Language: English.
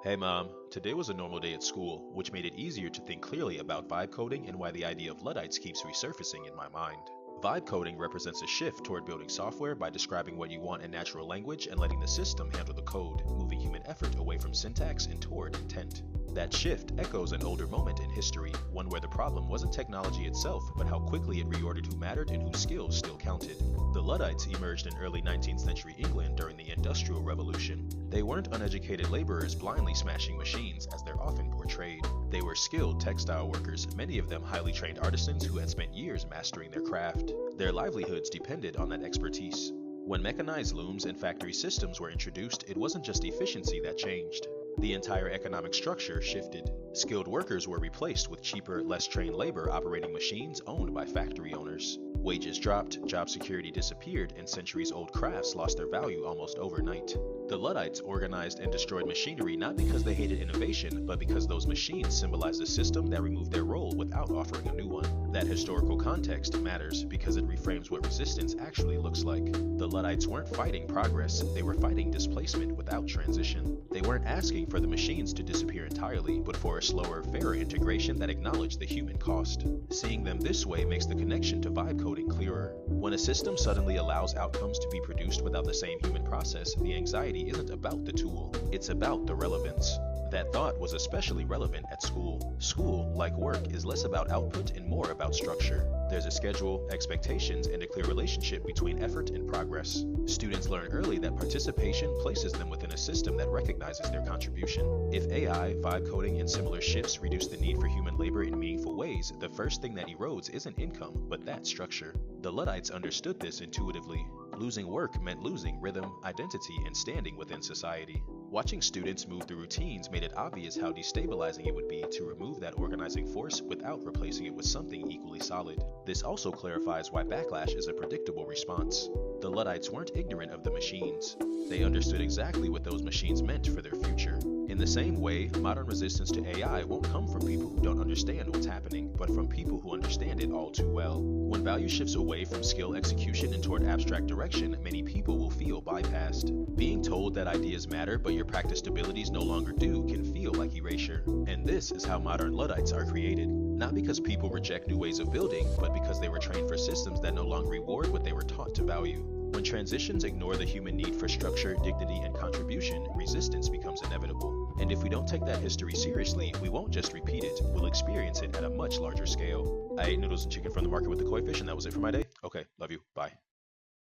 Hey mom, today was a normal day at school, which made it easier to think clearly about vibe coding and why the idea of luddites keeps resurfacing in my mind. Vibe coding represents a shift toward building software by describing what you want in natural language and letting the system handle the code, moving human effort away from syntax and toward intent. That shift echoes an older moment in history, one where the problem wasn't technology itself, but how quickly it reordered who mattered and whose skills still counted. The Luddites emerged in early 19th century England during the Industrial Revolution. They weren't uneducated laborers blindly smashing machines, as they're often portrayed. They were skilled textile workers, many of them highly trained artisans who had spent years mastering their craft. Their livelihoods depended on that expertise. When mechanized looms and factory systems were introduced, it wasn't just efficiency that changed. The entire economic structure shifted. Skilled workers were replaced with cheaper, less trained labor operating machines owned by factory owners. Wages dropped, job security disappeared, and centuries-old crafts lost their value almost overnight. The Luddites organized and destroyed machinery not because they hated innovation, but because those machines symbolized a system that removed their role without offering a new one. That historical context matters because it reframes what resistance actually looks like. The Luddites weren't fighting progress, they were fighting displacement without transition. They weren't asking for the machines to disappear entirely, but for a slower, fairer integration that acknowledged the human cost. Seeing them this way makes the connection to vibe coding clearer. When a system suddenly allows outcomes to be produced without the same human process, the anxiety isn't about the tool, it's about the relevance. That thought was especially relevant at school. School, like work, is less about output and more about structure. There's a schedule, expectations, and a clear relationship between effort and progress. Students learn early that participation places them within a system that recognizes their contribution. If AI, vibe coding, and similar shifts reduce the need for human labor in meaningful ways, the first thing that erodes isn't income, but that structure. The Luddites understood this intuitively. Losing work meant losing rhythm, identity, and standing within society. Watching students move through routines made it obvious how destabilizing it would be to remove that organizing force without replacing it with something equally solid. This also clarifies why backlash is a predictable response. The Luddites weren't ignorant of the machines. They understood exactly what those machines meant for their future. In the same way, modern resistance to AI won't come from people who don't understand what's happening, but from people who understand it all too well. When value shifts away from skill execution and toward abstract direction, many people will feel bypassed. Being told that ideas matter but your practiced abilities no longer do can feel like erasure. And this is how modern Luddites are created. Not because people reject new ways of building, but because they were trained for systems that no longer reward what they were taught to value. When transitions ignore the human need for structure, dignity, and contribution, resistance becomes inevitable. And if we don't take that history seriously, we won't just repeat it, we'll experience it at a much larger scale. I ate noodles and chicken from the market with the koi fish, and that was it for my day. Okay, love you, bye.